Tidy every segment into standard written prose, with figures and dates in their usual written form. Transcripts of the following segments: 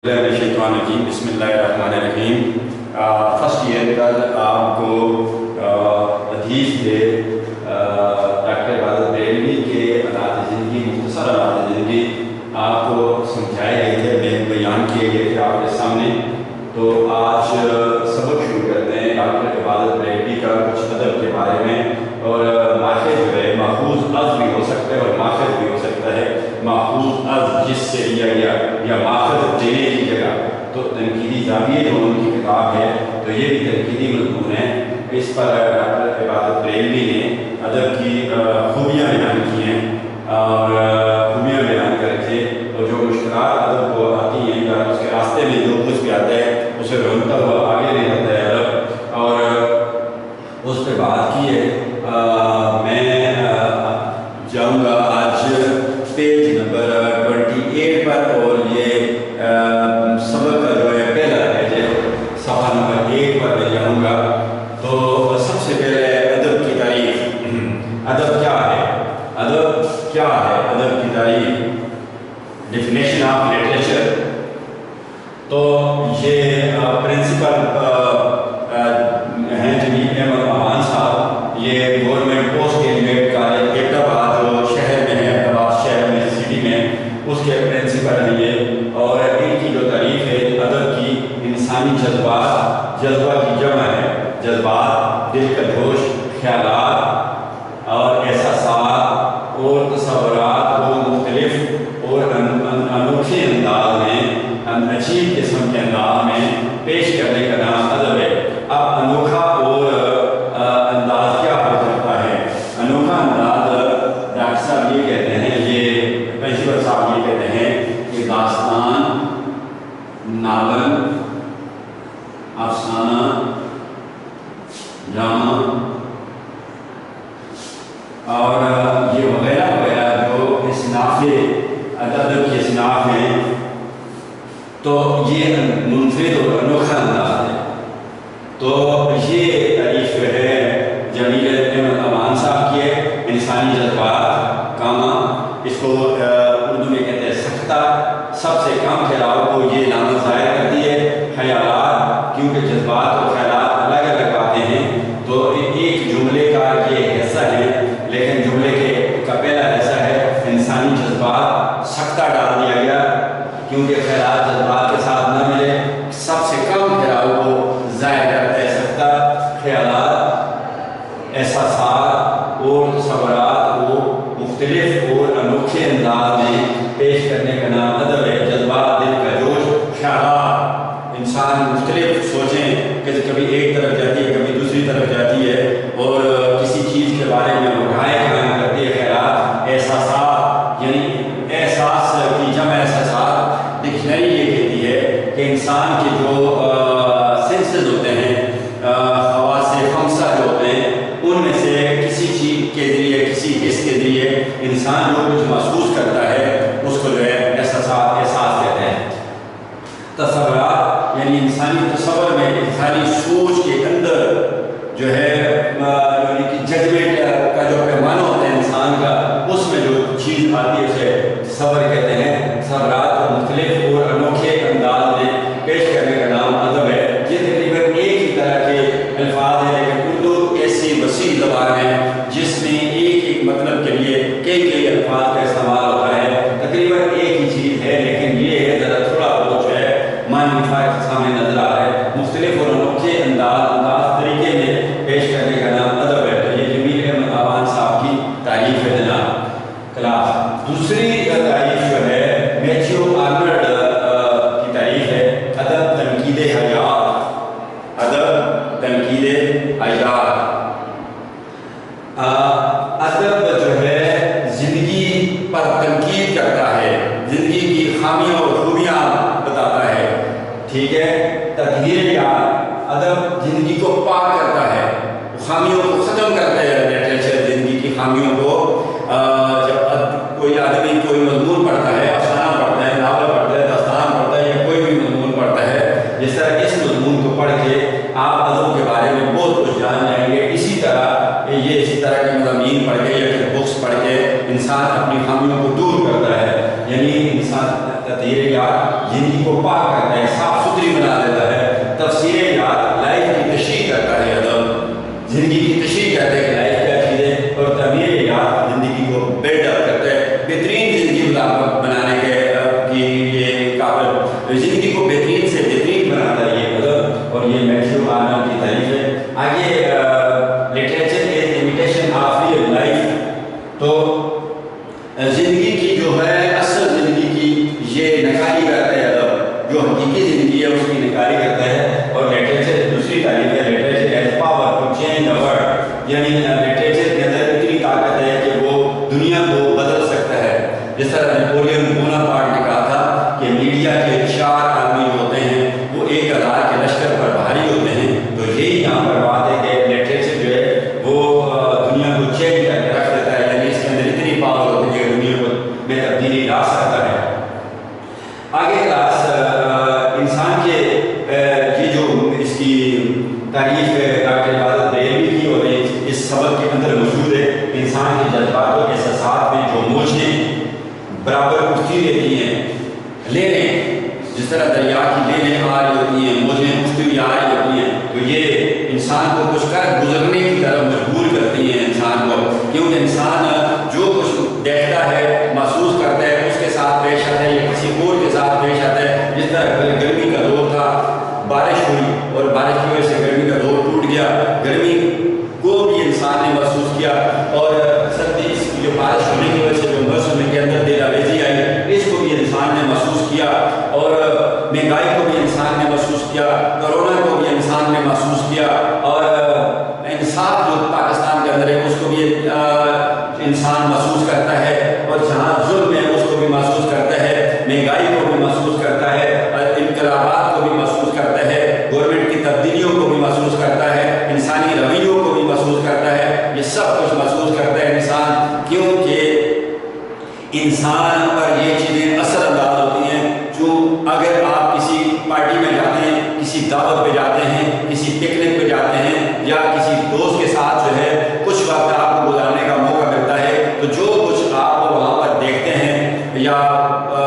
شیطان الرجیم بسم اللہ الرحمن الرحیم۔ فرسٹ ایئر کل آپ کو حدیث تھے ڈاکٹر عبادت بریلوی کے حالات زندگی، مختصر حالات زندگی آپ کو سمجھائے گئے تھے، بیان کیے گئے تھے آپ کے سامنے۔ تو آج سبق شروع کرتے ہیں ڈاکٹر عبادت بریلوی کا کچھ ادب کے بارے میں، اور ماخذ جو ہے ماخوذ از بھی ہو سکتا ہے اور ماخذ بھی ہو سکتا ہے۔ ماخوذ از جس سے لیا گیا یا ماخذ دینے کی جگہ، تو تنقیدی زاویے جو ان کی کتاب ہے تو یہ بھی تنقیدی مضمون ہے۔ اس پر ڈاکٹر عبادت بریلوی نے ادب کی خوبیاں بیان کی ہیں اور خوبیاں بیان کر کے اور جو مشکلات ادب کو آتی ہیں یا اس کے راستے میں جو کچھ بھی آتا ہے اسے ڈھونڈتا ہوا آگے لے جاتا ہے ادب، اور اس پہ بات کی ہے۔ میں جاؤں گا آج پیج نمبر 28 پر، اور یہ سبق کا جو ہے پہلا ہے صفحہ نمبر 1 پر میں جاؤں گا۔ تو سب سے پہلے ادب کی تعریف۔ ادب کیا ہے؟ ادب کیا ہے؟ ادب کی تعریف، ڈیفینیشن آف لٹریچر۔ تو یہ پرنسپل ہیں جمیل احمد امان صاحب، یہ government post graduate college Abbottabad جو شہر میں ہے، ایبٹ آباد شہر میں سٹی میں، اس کے پرنسپل ہیں یہ۔ اور ان کی جو تعریف ہے ادب کی، انسانی جذبات، جذبہ کی جمع ہے، جذبات، دل کا جوش، خیالات اور احساسات اور تصورات کو مختلف اور انوکھے انداز میں، عجیب قسم کے انداز میں پیش کرنے کا نام ادب ہے۔ اب انوکھا اور انداز کیا ہو سکتا ہے؟ انوکھا انداز ڈاکٹر صاحب یہ کہتے ہیں، یہ پرنسپل صاحب یہ کہتے ہیں کہ داستان، ناول، افسانہ، ڈرامہ اور یہ وغیرہ وغیرہ جو اصناف ادب کی اصناف ہیں، تو یہ منفرد اور انوکھا انداز ہے۔ تو یہ تعریف جو ہے جمیل احمد امان صاحب کی ہے، انسانی جذبات، کاما، اس کو اردو میں کہتے ہیں سختہ، سب سے کم پھیلاؤ کو یہ علامت ظاہر کرتی ہے۔ خیالات، کیونکہ جذبات اور خیالات الگ الگ باتیں ہیں، تو ایک جملے کا یہ حصہ ہے، لیکن جملے کا پہلا حصہ ہے انسانی جذبات، سختہ ڈال دیا گیا کیونکہ خیالات جذبات کے ساتھ نہ ملے، سب سے کم پھیلاؤ کو ظاہر کرتا ہے سختہ۔ خیالات، احساسات اور تصورات کو مختلف اور انوکھے انداز میں پیش کرنے کا نام ادب ہے۔ جذبات، دل کا جوش، خیالات، انسان مختلف سوچیں کہ کبھی ایک طرف جاتی ہے کبھی دوسری طرف جاتی ہے، اور کسی چیز کے بارے میں وہ رائے قائم کرتی ہے۔ خیالات، احساسات، یعنی احساس کی جمع احساسات، ڈکشنری یہ کہتی ہے کہ انسان کے جو سینسز ہوتے ہیں، حواس خمسہ جو ہوتے ہیں، ان میں سے کسی چیز کے ذریعے، کسی حس کے ذریعے انسان جو کچھ محسوس کرتا ہے اس کو جو ہے احساس کہتے ہیں۔ تصورات، یعنی انسانی تصور میں، انسانی سوچ کے اندر جو ہے یعنی کہ ججمنٹ کا جو پیمانہ ہوتا ہے انسان کا، اس میں جو چیز آتی ہے اسے تصور کہتے ہیں۔ تصورات کو مختلف اور انوکھے انداز میں پیش کرنے کا نام ادب ہے۔ یہ تقریباً ایک ہی طرح کے الفاظ ہیں، لیکن اردو ایسی وسیع زبان ہے جس میں ایک ایک مطلب کے لیے کئی الفاظ کا استعمال ہوتا ہے۔ تقریباً ایک ہی چیز ہے، لیکن یہ ہے ذرا تھوڑا بہت جو ہے معنی فرق سامنے نظر آ رہا ہے۔ مختلف اور انوکھے انداز طریقے میں پیش کرنے کا نام ادب ہے۔ تو یہ جمیل احمد امان صاحب کی تعریف ہے جناب۔ کلاس دوسری تعریف جو ہے میتھیو زندگی کو پاک کرتا ہے، صاف ستھری بنا دیتا ہے۔ تفسیر یاد لائف کی تشریح کرتا ہے، ادب زندگی کی تشریح کرتا ہے کہ لائف کیا چیز ہے، اور تعمیر یاد زندگی کو بلڈ اپ کرتا ہے، بہترین زندگی بنانے کے کی یہ قابل، زندگی کو بہترین سے بہترین بناتا ہے یہ ادب، اور یہ میتھیو آرنولڈ کی تعریف ہے۔ آگے literature is imitation of real life, تو زندگی کی جو ہے اصل زندگی کی یہ نقالی کرتا ہے ادب، جو حقیقی زندگی ہے اس کی نقالی کرتا ہے۔ اور لٹریچر دوسری تعریف ہے، literature as power to change the world, یعنی لٹریچر کے اندر اتنی طاقت ہے کہ وہ دنیا کو بدل سکتا ہے۔ جس طرح نیپولین بوناپارٹ نے کہا تھا کہ میڈیا کے 4 آدمی جو ہوتے ہیں وہ 1000 کے لشکر پر بھاری ہوتے ہیں، تو یہی یہاں پر بات ہے کہ لٹریچر جو ہے وہ دنیا کو چینج کر کے رکھ دیتا ہے، یعنی اس کے اندر اتنی پاور ہوتی ہے کہ دنیا کو میں تبدیلی لا سکتا ہے۔ آگے کلاس انسان کے یہ جو اس کی تعریف ہے ڈاکٹر عبادت بریلوی کی، اور اس سبق کے اندر موجود ہے انسان کے جذبات و احساسات میں جو موجیں برابر اٹھتی رہتی ہیں، لہریں جس طرح دریا کی لہریں آ رہی ہوتی ہیں، موجیں اٹھتی ہوئی آ رہی ہوتی ہیں، تو یہ انسان کو کچھ کر گزرنے کی طرف مجبور کرتی ہیں انسان کو، کیونکہ انسان جو کچھ دیکھتا ہے محسوس کرتا ہے اس کے ساتھ پیش آتا ہے یا کسی اور کے ساتھ پیش آتا ہے۔ جس طرح گرمی کا دور تھا، بارش ہوئی اور بارش کی وجہ سے گرمی کا دور ٹوٹ گیا، گرمی کو بھی انسان نے محسوس کیا، اور سردی اس کی جو بارش ہونے کی وجہ سے جو موسم کے اندر دیرا ویزی آئی اس کو بھی انسان نے محسوس کیا، اور مہنگائی کو بھی انسان نے محسوس کیا، کرونا کو بھی انسان نے محسوس کیا، اور انصاف جو پاکستان کے اندر ہے اس کو بھی انسان محسوس کرتا ہے، اور جہاں ظلم ہے اس کو بھی محسوس کرتا ہے، مہنگائی کو بھی محسوس کرتا ہے، انقلابات کو بھی محسوس کرتا ہے، گورنمنٹ کی تبدیلیوں کو بھی محسوس کرتا ہے، انسانی رویوں کو بھی محسوس کرتا ہے، یہ سب کچھ محسوس کرتا ہے انسان، کیونکہ انسان پر یہ چیزیں اثر انداز ہوتی ہیں۔ جو اگر آپ کسی پارٹی میں جاتے ہیں، کسی دعوت پہ جاتے ہیں، کسی پکنک پہ جاتے ہیں، یا کسی دوست کے ساتھ جو ہے کچھ وقت آپ کو گزارنے کا موقع ملتا ہے، تو جو کچھ آپ وہاں پر دیکھتے ہیں یا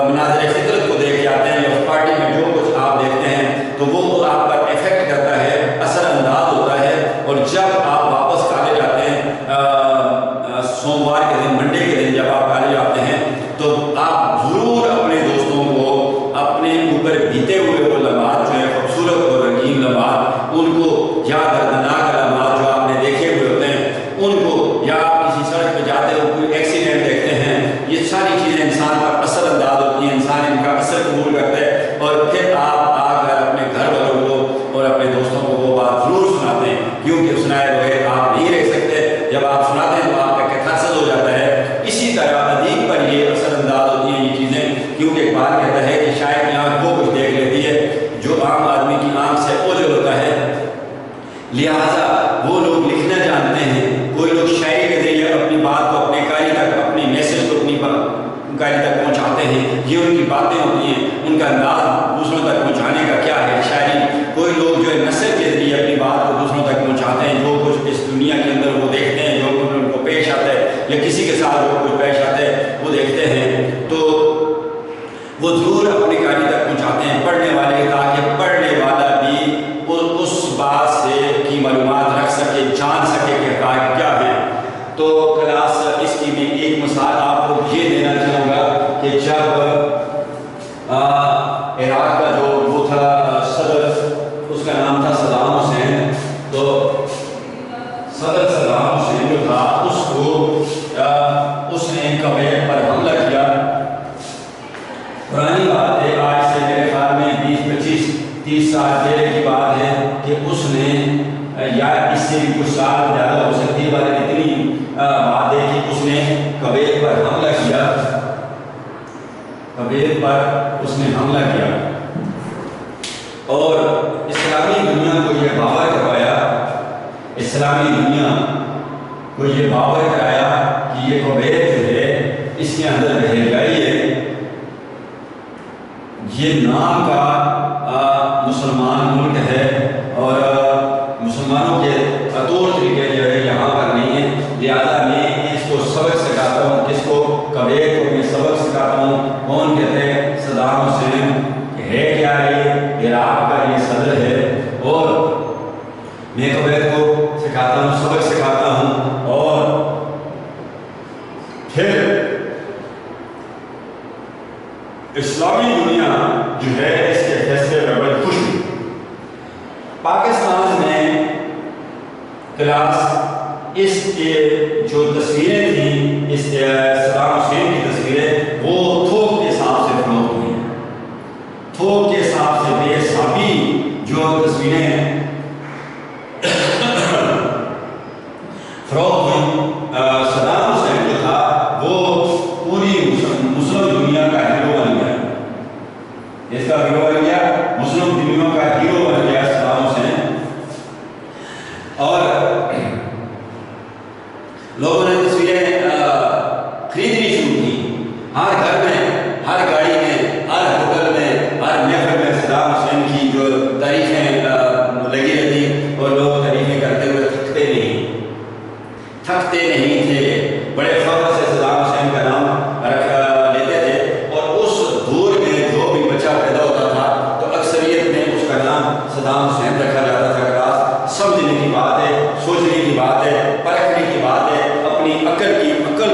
مناظر فطرت کو دیکھ کے آتے ہیں، یا اس پارٹی میں جو کچھ آپ دیکھتے ہیں تو وہ آپ پر افیکٹ کرتا ہے، اثر انداز ہوتا ہے، اور جب آپ واپس کالج آتے ہیں سوموار کے دن، منڈے کے دن جب آپ کالج آتے ہیں تو آپ ضرور اپنے دوستوں کو اپنے اوپر بیتے ہوئے وہ لمحات جو ہیں خوبصورت اور رنگین لمحات، ان کو یا دردناک لمحات جو آپ نے دیکھے ہوئے ہوتے ہیں ان کو، یا آپ کسی سڑک پہ جاتے ہو کوئی ایکسیڈنٹ دیکھتے ہیں، یہ ساری چیزیں انسان پر اثر انداز ہوتی ہیں، انسان ان کا اثر قبول کرتا ہے، اور پھر آپ آ کر اپنے گھر والوں کو اور اپنے دوستوں کو وہ بات ضرور سناتے ہیں، کیونکہ سنائے بغیر آپ نہیں رہ سکتے، جب آپ سناتے ہیں تو آپ کا کیتھارسس ہو جاتا ہے۔ اسی طرح ادیب پر یہ اثر انداز ہوتی ہیں یہ چیزیں، کیونکہ اقبال کہتا ہے کہ شاید کی آنکھ وہ کچھ دیکھ لیتی ہے جو عام آدمی کی آنکھ سے اوجھل ہوتا ہے، لہٰذا وہ لوگ لکھنا جانتے ہیں، کوئی لوگ شاعری کے ذریعے اپنی بات کو اپنے قاری تک، اپنی میسج کو اپنی قاری تک پہنچاتے ہیں، یہ ان کی باتیں ہوتی ہیں، ان کا انداز دوسروں تک پہنچانے کا کیا ہے شاعری۔ کوئی لوگ جو ہے نثر کے ذریعے اپنی بات کو دوسروں تک پہنچاتے ہیں، جو کچھ اس دنیا کے اندر وہ دیکھتے ہیں، جو کچھ ان کو پیش آتا ہے، یا کسی کے ساتھ جو کچھ پیش آتا ہے وہ دیکھتے ہیں، تو وہ ضرور اپنی قاری تک پہنچاتے ہیں پڑھنے والے، تاکہ پڑھنے والا بھی اس بات سے کی معلومات رکھ سکے، جان سکے کہ حقائق کیا ہے۔ تو کلاس اس کی بھی ایک مثال آپ کو یہ دینا چاہوں گا کہ جب عراق کا جو وہ تھا صدر، اس کا نام تھا صدام حسین، تو صدر صدام حسین جو تھا اس نے کویت پر حملہ کیا۔ پرانی بات ہے، آج سے میرے خیال میں 20-25-30 سال پہلے کی بات ہے کہ اس نے، یا اس سے بھی کچھ سال زیادہ ہو سکتی ہے، پر اتنی بات ہے کہ اس نے کویت پر حملہ کیا، کویت پر اس نے حملہ کیا، اور اسلامی دنیا کو یہ باور کروایا، اسلامی دنیا کو یہ باور کرایا کہ یہ کویت جو ہے اس کے اندر رہائشی ہے، یہ نام کا مسلمان ملک ہے، اور مسلمانوں کے طور طریقے جو ہے یہاں پر نہیں ہے، لہٰذا میں اس کو سبق سکھاتا ہوں، کس کو؟ کویت کو میں سبق سکھاتا ہوں۔ کون کہتے ہیں؟ صدام حسین عراق کا یہ صدر ہے، اور میں کویت کو سکھاتا ہوں، سبق سکھاتا ہوں، اور پھر اسلامی دنیا جو ہے اس کے فیصلے میں بڑی خوش ہوئی۔ پاکستان میں کلاس اس کے جو تصویریں تھیں، اس صدام حسین کی تصویریں، وہ تھوک کے حساب سے فروخت ہوئی، تھوک کے حساب سے بے حسابی جو تصویریں فروخت ہوئی۔ صدام حسین جو تھا وہ پوری مسلم دنیا کا ہیرو بن گیا، اس کا ہیرو بن گیا، مسلم دنیا کا ہیرو بن گیا صدام حسین۔ اور لوگوں نے تصویریں خریدنی شروع کی، ہر گھر میں، ہر گاڑی میں، ہر ہوٹل میں، ہر محفل میں صدام حسین کی جو تعریفیں لگی رہتی، اور لوگ تعریفیں کرتے ہوئے تھکتے نہیں تھے، بڑے فخر سے صدام حسین کا نام لیتے تھے۔ اور اس دور میں جو بھی بچہ پیدا ہوتا تھا تو اکثریت میں اس کا نام صدام حسین رکھا جاتا تھا۔ کلاس سمجھنے کی بات ہے، سوچنے کی بات ہے، پرکھنے کی بات ہے، اپنی عقل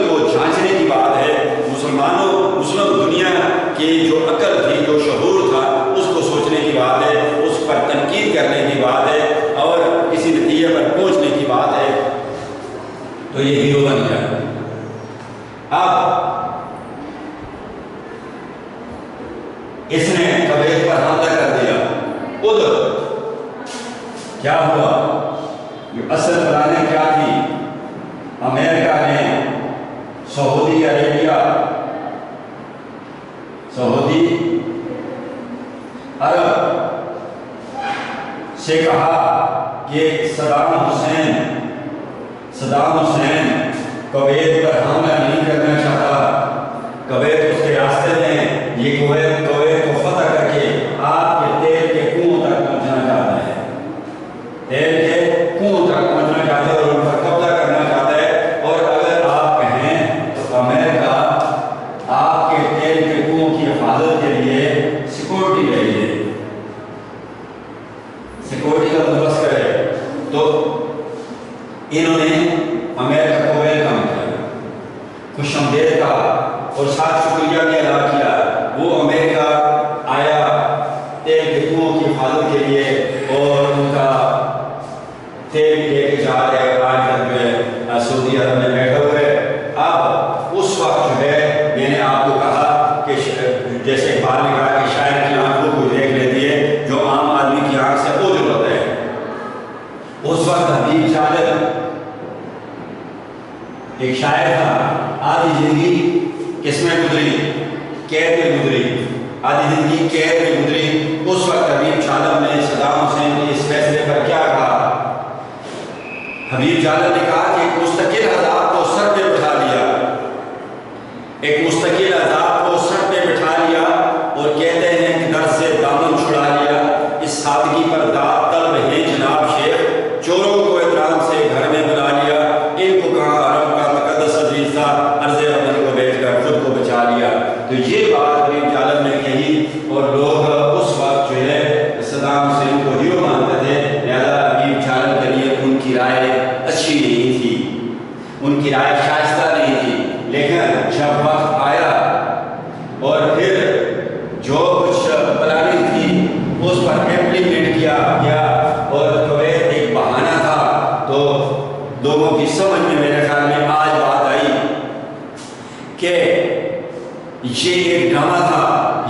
کو جھانچنے کی بات ہے۔ مسلم دنیا کی جو عقل تھی، جو شعور تھا، اس کو سوچنے کی بات ہے، اس پر تنقید کرنے کی بات ہے، اور کسی نتیجے پر پہنچنے کی بات ہے۔ تو یہ ہیرو بن گیا۔ اب اس نے کویت پر حملہ کر دیا۔ ادھر کیا ہوا؟ اصل پلانیں کیا تھی؟ امریکہ نے سعودی عرب سے کہا کہ صدام حسین کویت پر حملہ نہیں کرنا چاہتا، کویت اس کے راستے میں، یہ کویت کو فتح کر کے آپ کے تیل کے کنویں تک پہنچنا چاہتا ہے، تیل کے کنویں تک پہنچنا چاہتا ہے اور ان پر قبضہ کرنا چاہتا ہے۔ اور اگر آپ کہیں تو امریکہ آپ کے تیل کے کنویں کی حفاظت کے لیے سیکورٹی لے لے، سیکورٹی کا بندوبست کرے۔ تو انہوں نے امریکہ کو ویلکم کیا، خوش آمدید کہا، اور ساتھ شکریہ بھی ادا کیا۔ وہ امریکہ آیا تیل کے کنویں کی حفاظت کے لیے، اور ان کا تیل لے کے جا رہے، آج تک جو ہے سعودی عرب میں بیٹھے ہوئے۔ اب اس وقت جو ہے میں نے آپ کو کہا کہ جیسے اقبال نے کہا کہ شاعر کی آنکھوں کو دیکھ لیتی ہے جو عام آدمی کی آنکھ سے اوجھل ہوتا ہے۔ اس وقت حبیب جالب ایک شاعر تھا، آدھی زندگی کس میں گزری؟ قید میں گزری، آدھی زندگی قید میں گزری۔ اس وقت حبیب جالب نے صدام حسین کے اس فیصلے پر کیا کہا؟ حبیب جالب نے کہا کہ ایک مستقل عذاب کو سر پہ بٹھا لیا، ایک مستقل عذاب کو سر پہ بٹھا لیا، اور کہتے ہیں کہ در سے دامن چھڑا لیا۔ اس سادگی پر داد طلب ہے جناب شیخ، چوروں کو احترام سے گھر میں بلا لیا، ان کو کہاں عرب کا مقدس عزیز تھا، عرض وطن کو بیچ کر خود کو بچا لیا۔ تو یہ بات حبیب جالب نے کہی، اور لوگ اس وقت جو ہے صدام حسین کو ہیرو مانتے تھے، لہذا حبیب جالب کے لیے ان کی رائے اچھی نہیں تھی، ان کی رائے شائستہ نہیں تھی۔ لیکن جب وقت آیا اور پھر جو کچھ پلاننگ تھی اس پر امپلیمنٹ کیا گیا، اور کویت ایک بہانہ تھا، تو لوگوں کی سمجھ میں میرے خیال میں آج بات آئی کہ یہ ایک ڈرامہ تھا،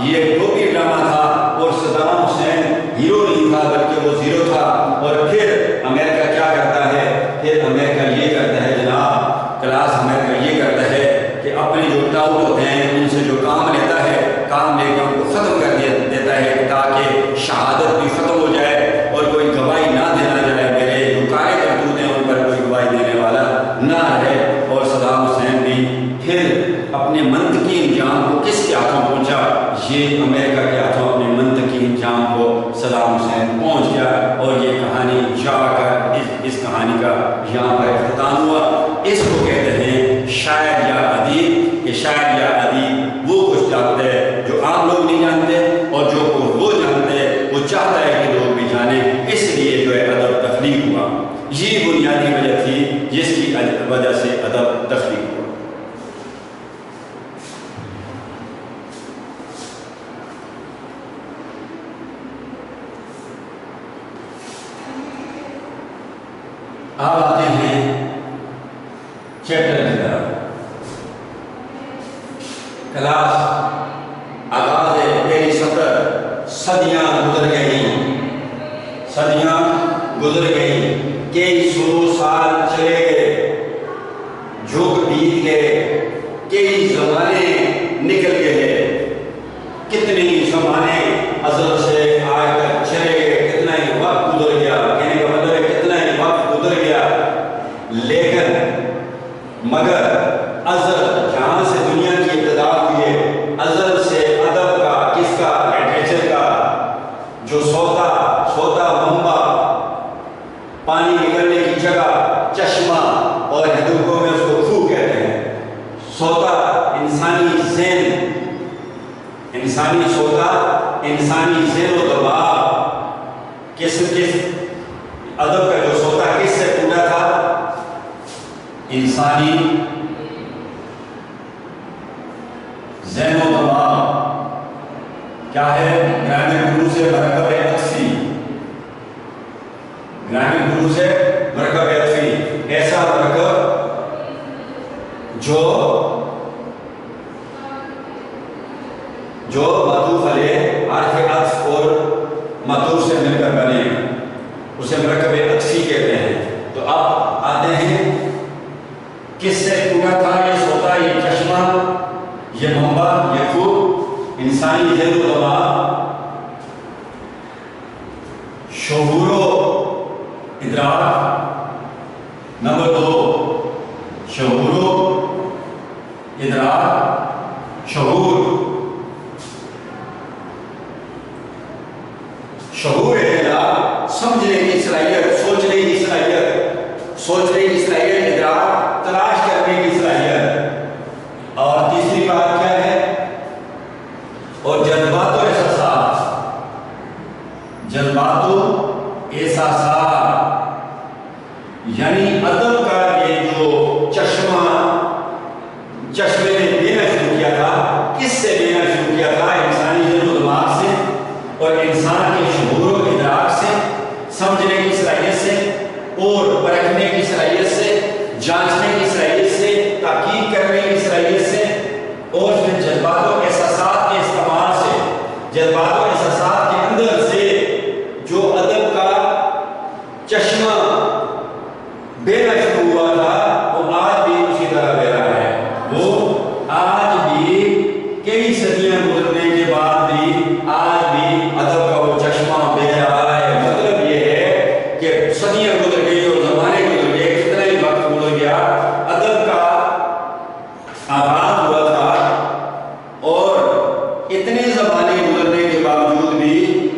یہ ایک ٹوپی ڈرامہ تھا، اور صدام حسین ہیرو نہیں تھا بلکہ وہ زیرو تھا۔ اور پھر امریکہ کیا کرتا ہے؟ پھر امریکہ یہ کرتا ہے جناب، کلاس امریکہ یہ کرتا ہے کہ اپنے جو ٹاؤٹ ہوتے ہیں ان سے جو کام لیتا ہے، کام لے کے ان کو ختم کر دیتا ہے، تاکہ شہادت بھی ختم ہو جائے اور کوئی گواہی نہ دینا جائے، میرے جو قائد کرتوت ہیں ان پر کوئی گواہی دینے والا نہ رہے۔ اور صدام حسین بھی پھر اپنے منطقی انجام کو کس کے ہاتھوں پہنچا؟ یہ امریکہ کے ہاتھوں اپنے منطقی انجام کو صدام حسین پہنچ گیا، اور یہ کہانی جا کر اس کہانی کا یہاں پر اختتام ہوا۔ اس کو کہتے ہیں شاعر یا ادیب، کہ شاعر یا ادیب وہ کچھ جانتے ہیں جو عام لوگ نہیں جانتے، اور جو وہ جانتے ہیں وہ آپ آتے ہیں چیپٹر کی طرف. کلاس آغاز ہے، پہلی سطر. صدیاں گزر گئیں، صدیاں گزر گئیں، کئی سو سال چلے گئے، جھوک بیت گئے، کئی زمانے نکل گئے، کتنے زمانے ازل سے آج تک چلے گئے، کتنا ہی وقت گزر گیا. کہنے کا مطلب ہے کتنا ہی وقت گزر گیا، لیکن مگر ازل جہاں سے دنیا کی ابتدا ہوئی ہے، ازل سے ادب کا، کس کا، لٹریچر کا جو سوتا منبع، پانی نکلنے کی جگہ، چشمہ، اور ہندوؤں میں اس کو خو کہتے ہیں. سوتا انسانی ذہن، انسانی سوتا، انسانی ذہن و دماغ، کس ادب کا جو سوتا کس سے ٹوٹا تھا؟ انسانی ذہن و دماغ. کیا ہے؟ گرامر گرو سے مرکب عطفی، گرامر گرو سے مرکب عطفی، ایسا مرکب جو معطوف علیہ حرف عطف اور معطوف سے مل کر بنے، اسے مرکب عطفی کہتے ہیں. تو اب آتے ہیں کس سے ٹوٹا تھا یہ سوتا، یہ چشمہ، یہ منبع، یہ خو؟ انسانی ذہن و دماغ. شعور و ادراک. نمبر 2، شعور و ادراک. شعور ادراک سمجھنے کی صلاحیت، سوچنے کی صلاحیت، ادراک تلاش کرنے کی صلاحیت. اور تیسری بات کیا ہے؟ اور جذبات و احساسات، یعنی ادب کا یہ جو چشمے نے بینا شروع کیا تھا، کس سے بینا شروع کیا تھا؟ انسانی ذہن و دماغ سے، اور انسان کے شعور و ادراک سے، سمجھنے کی صلاحیت سے، اور پرکھنے کی صلاحیت سے، جانچنے کی صلاحیت سے، تحقیق کرنے کی صلاحیت سے، اور پھر جذبات و احساسات کے استعمال سے. جذبات و احساسات کے اندر سے جو ادب کا چشمہ بینا شروع ہوا تھا، وہ آج بھی اسی طرح بہ رہا ہے. وہ آج بھی کئی صدیاں گزرنے کے بعد بھی آج بھی ادب کا وہ چشمہ بہ رہا ہے. مطلب یہ ہے کہ صدیاں گزر گئی اور زمانے گزر گئے، کتنا ہی وقت گزر گیا، ادب کا آغاز ہوا تھا، اور اتنے زمانے گزرنے کے باوجود بھی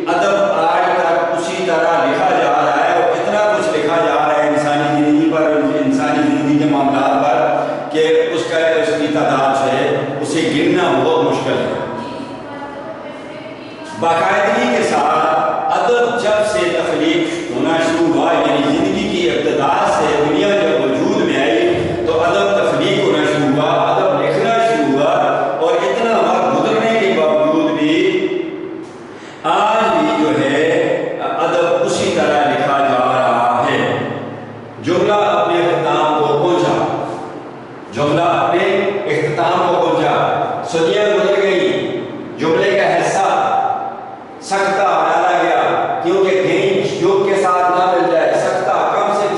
ادب آج تک اسی طرح لکھا جا رہا ہے، اور اتنا کچھ لکھا جا رہا ہے انسانی زندگی پر، انسانی زندگی کے معاملات پر، کہ اس کی تعداد ہے اسے گننا بہت مشکل ہے. باقاعدگی کے ساتھ ادب جب سے تخلیق ہونا شروع ہوا، یعنی زندگی کی ابتدا سے دنیا جب وجود میں آئی تو ادب تخلیق ہونا شروع ہوا، ادب لکھنا شروع ہوا. اور اتنا وقت گزرنے کے باوجود بھی آج بھی جو ہے ادب اسی طرح لکھا جا رہا ہے. جملہ اپنے اختتام کو پہنچا، صدیاں گزر گئی، جملے کا حصہ سکتہ ڈالا گیا، کیونکہ کہیں جھوک کے ساتھ نہ مل جائے. سکتہ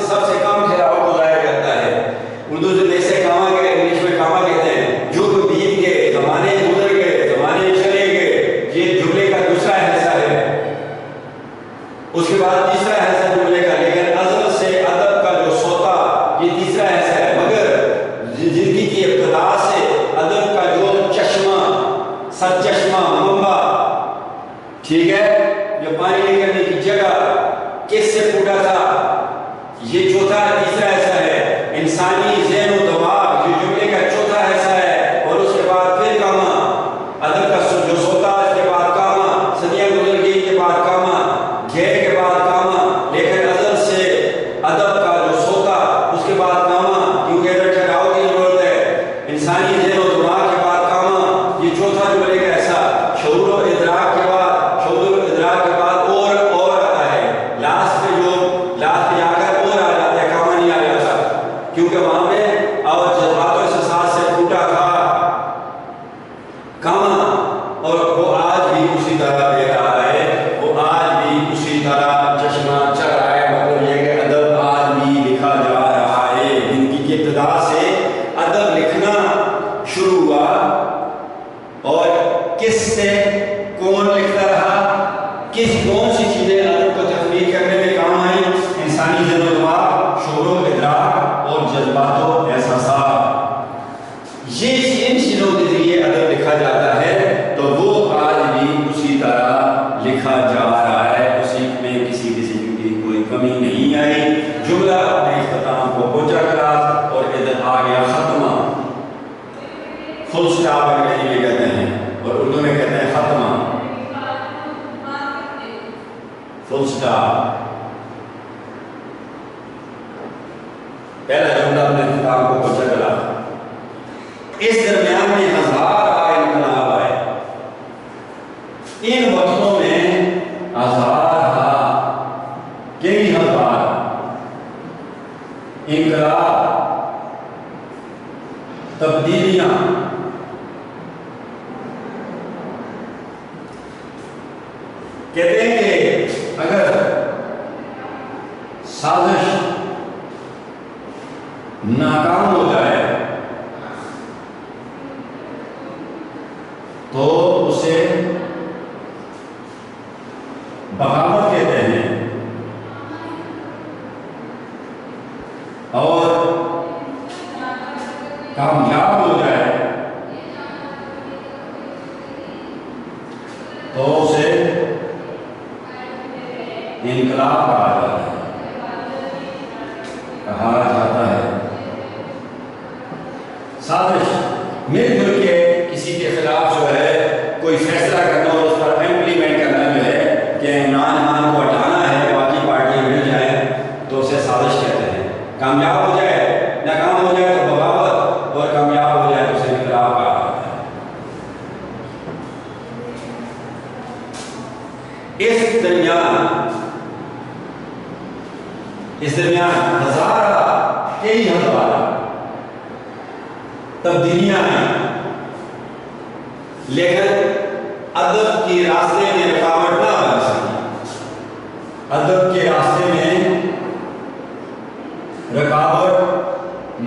سب سے کم گھیراؤ کو ظاہر کرتا ہے. اردو سے جیسے کاما گئے، انگلش میں کاما کہتے ہیں. جھوک بیت گئے، زمانے گزر گئے، زمانے چلے گئے، یہ جملے کا دوسرا حصہ ہے. اس کے بعد تیسرا حصہ جملے کا، لیکن ازل سے ادب کا جو سوتا یہ تیسرا حصہ ہے. مگر زندگی کی ابتدا سے ادب کا جو سرچشمہ منبع، ٹھیک ہے، جو پانی نکلنے کی جگہ، کس سے ٹوٹا تھا؟ یہ چوتھا تیسرا حصہ ہے. انسانی ذہن و دماغ جو جملے کا چوتھا حصہ ہے. اور اس کے بعد پھر کاما، ادب کا جو سوتا، اس کے بعد کاما، صدیاں گزر گئی کے بعد کاما، گھیر کے بعد کاما. لیکن ازل سے ادب کا جو سوتا، اس کے بعد کاما، کیونکہ ادھر ٹھہراؤ کی ضرورت ہے. انسانی ذہن و دماغ کے بعد کاما، یہ چوتھا جملے کا حصہ. شعور و ادراک کے بعد اور آتا ہے. لاسٹ پہ جا کر اور آ جاتا ہے، کاما اور وہ آج بھی اسی طرح دے رہا ہے، وہ آج بھی اسی طرح چشمہ چل رہا ہے۔ مطلب یہ کہ ادب آج بھی لکھا جا رہا ہے۔ زندگی کی ابتدا سے ادب لکھنا شروع ہوا، اور کس سے کون لکھتا رہا، کون سی چیزیں ادب کو تخلیق کرنے میں کام آئیں؟ انسانی ذہن و دماغ، شعور و ادراک اور جذبات و احساسات، یہ ان چیزوں کے ذریعے ادب لکھا جاتا ہے، تو وہ آج بھی اسی طرح لکھا جا رہا ہے، اسی میں کسی قسم کی کوئی کمی نہیں آئی۔ جملہ اپنے اختتام کو پہنچا کلاس، اور ادھر آ گیا ختمہ، فل اسٹاپ انگریزی میں کہتے ہیں اور اردو میں کہتے ہیں ختمہ، فل اسٹاپ۔ پہلا جملہ اپنے اختتام کو پہنچا کلاس۔ اس درمیان میں ہزار انقلاب آئے، ان وقتوں میں کئی ہزار انقلاب، تبدیلیاں، کہتے ہیں کہ اگر سازش ناکام ہو جائے تو اسے بغاوت کہتے ہیں، اور کامیاب ہو جائے تو اسے انقلاب کہا جاتا ہے۔ سازش مل جل کے کسی کے خلاف جو ہے کوئی فیصلہ کرنا اور اس پر امپلیمنٹ کرنا جو ہے کہ عمران کو ہٹانا ہے، باقی پارٹیاں مل جائیں تو اسے سازش کہتے ہیں۔ کامیاب ہو جائے، ناکام ہو جائے تو بغاوت، اور کامیاب ہو جائے تو اسے انقلاب کہا جاتا ہے۔ اس درمیان ہزارہ کئی ہزار تبدیلیاں ہیں، لیکن ادب کے راستے میں رکاوٹ نہ بن سکی، ادب کے راستے میں رکاوٹ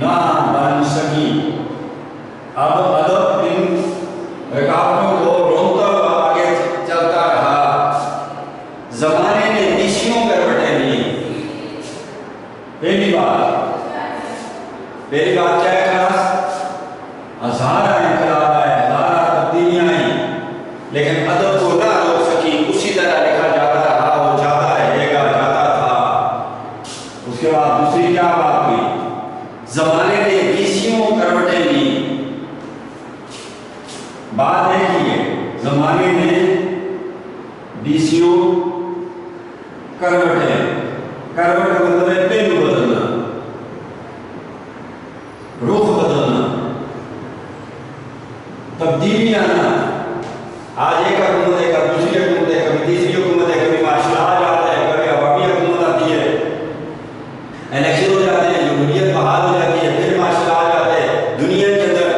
نہ بن سکی۔ اب ادب ان رکاوٹوں کو روکتا ہوا آگے چلتا رہا۔ زمانے نے نیشیوں کروٹیں لی۔ پہلی بات کیا ہے کلاس؟ ہزارہ انقلاب آئے، ہزارہ تبدیلیاں آئیں، لیکن ادب کو نہ روک سکی، اسی طرح لکھا جاتا رہا، وہ جاتا رہے گا، جاتا تھا۔ اس کے بعد دوسری کیا بات ہوئی؟ زمانے نے بیسیوں کروٹیں لی۔ بات ہے کہ زمانے نے بیسیوں کروٹیں، کروٹ کا مطلب ہے پہلو بدلنا، رخ بدلنا، تبدیلی آنا۔ آج ایک حکومت ہے، کبھی دوسری حکومت ہے، کبھی تیسری حکومت ہے، کبھی مارشل آ جاتا ہے، کبھی عوامی حکومت آتی ہے، الیکشن ہو جاتے ہیں، جمہوریت بحال ہو جاتی ہے، پھر مارشل آ جاتے ہیں۔ دنیا کے اندر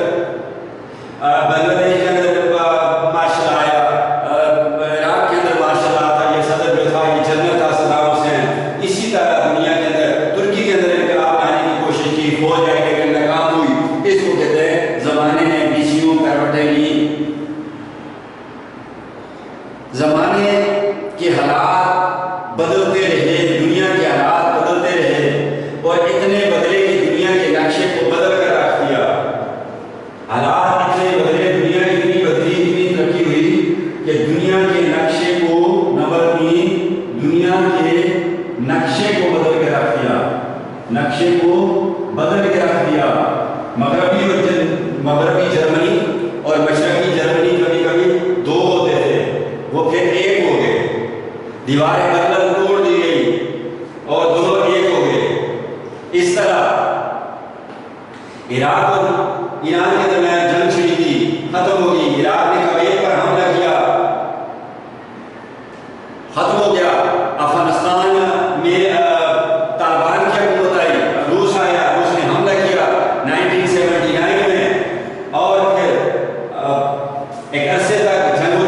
بنگلہ دیش کے اندر مارشل آیا، عراق کے اندر مارشل آیا تھا، یہ صدر جو تھا یہ جنرل تھا صدام حسین۔ اسی طرح دنیا کے اندر ترکی کے اندر انقلاب لانے کی کوشش کی، فوج آئی لیکن ناکام ہوئی۔ اس کو کہتے ہیں زمانے نے بیسیوں کروٹیں لی۔ زمانے کے حالات بدلتے رہے، دنیا کے حالات بدلتے رہے، اور اتنے بدلے کہ دنیا کے نقشے کو بدل کر رکھ دیا۔ حالات اتنے بدلے، دنیا اتنی بدلی، اتنی ترقی ہوئی کہ دنیا کے نقشے کو دنیا کے نقشے کو بدل کے رکھ دیا، نقشے کو بدل کے رکھ دیا۔ مغربی جرمنی اور مشرقی جرمنی کبھی کبھی دو ہوتے تھے، وہ پھر ایک ہو گئے، دیواریں برلن توڑ دی گئی اور دونوں ایک ہو گئے۔ اس طرح عراق اور ایران کے درمیان جنگ چھڑی تھی، ختم ہو گئی۔ عراق نے کویت پر حملہ کیا، ختم ہو گیا۔ افغانستان میں طالبان کی حکومت آئی، روس آیا، روس نے حملہ کیا 1979 میں، اور پھر ایک عرصے تک جنگ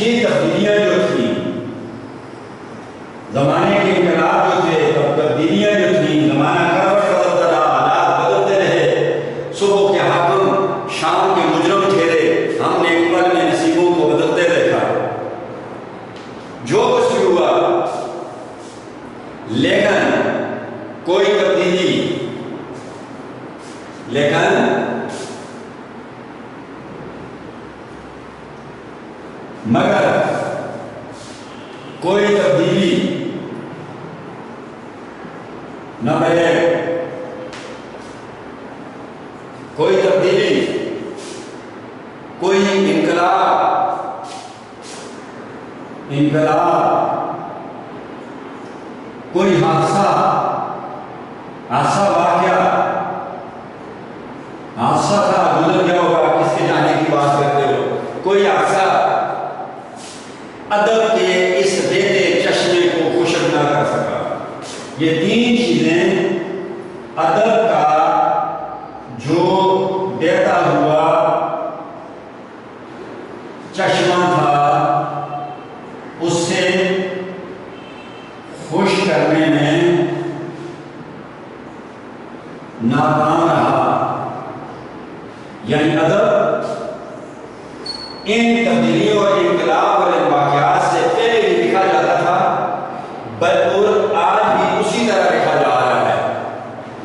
یہ تبدیلیاں جو تھیں، زمانے کے انقلاب جو تھے، تبدیلیاں جو تھیں، زمانہ کروٹ بدلتا رہا، حالات بدلتے رہے، صبح کے حاکم شام کے مجرم ٹھہرے، ہم نے ایک پل میں نصیبوں کو بدلتے دیکھا، جو کچھ بھی ہوا، لیکن کوئی تبدیلی، مگر کوئی تبدیلی نہ ملے، کوئی تبدیلی، کوئی انقلاب، کوئی حادثہ واقعہ، حادثہ تھا، گزر گیا ہوگا، کس کے جانے کی بات کرتے ہو، کوئی حادثہ ادب کے اس بہتے چشمے کو خشک نہ کر سکا۔ یہ تین چیزیں ادب کا جو بہتا ہوا چشمہ تھا اس سے خوش کرنے میں ناکام رہا، یعنی ادب ان تبدیلیوں اور انقلاب اور ان واقعات سے پہلے بھی لکھا جاتا تھا، اور آج بھی اسی طرح لکھا جا رہا ہے۔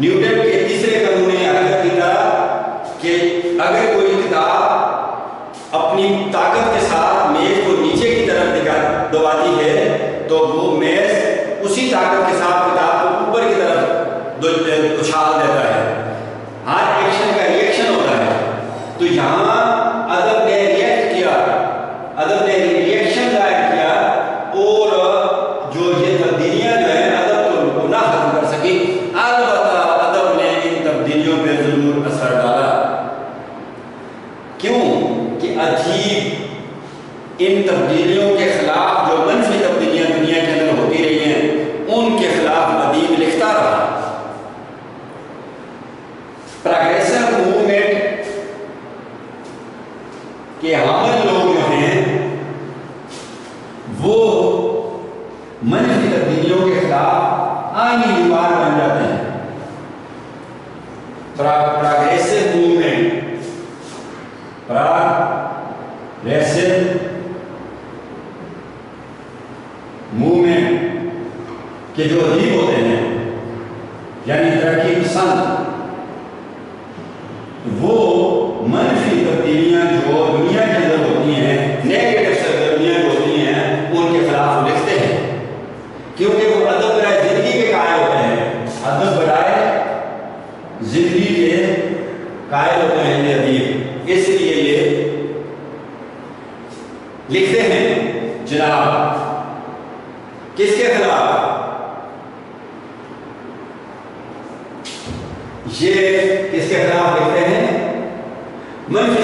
نیوٹن کے تیسرے قانون حرکت کی طرح کہ اگر کوئی کتاب اپنی طاقت کے ساتھ میز کو نیچے کی طرف دباتی ہے تو وہ میز اسی طاقت کے ساتھ کتاب کو اوپر کی طرف اچھال دیتا ہے، ہر ایکشن کا ریئیکشن ہوتا ہے۔ تو یہاں ادب نے ریئیکٹ کیا، ادب نے ریئیکشن ظاہر کیا، اور جو یہ تبدیلیاں جو ہیں ادب تو ان کو نہ ختم کر سکی، البتہ ادب نے ان تبدیلیوں پہ ضرور اثر ڈالا۔ کیوں کہ ادیب ان تبدیلیوں کے خلاف، جو منفی تبدیلیاں دنیا کے اندر ہوتی رہی ہیں، ان کے خلاف ادیب لکھتا رہا۔ پروگریسو موومنٹ کے حامل لوگ جو ہیں وہ منفی تبدیلیوں کے خلاف آئینی دیوار بن جاتے ہیں۔ پروگریسو موومنٹ کے جو ادیب ہوتے ہیں، یعنی ترقی پسند، وہ منفی تبدیلیاں جو دنیا کے اندر ہوتی ہیں، نیگیٹو سرگرمیاں جو ہوتی ہیں، ان کے خلاف وہ لکھتے ہیں، کیونکہ وہ ادب برائے زندگی کے قائل ہوتے ہیں، ادب برائے زندگی کے قائل ہوتے ہیں یہ ادیب، اس لیے یہ لکھتے ہیں جناب کس کے خلاف؟ یہ کس کے خلاف لکھتے ہیں؟ منفی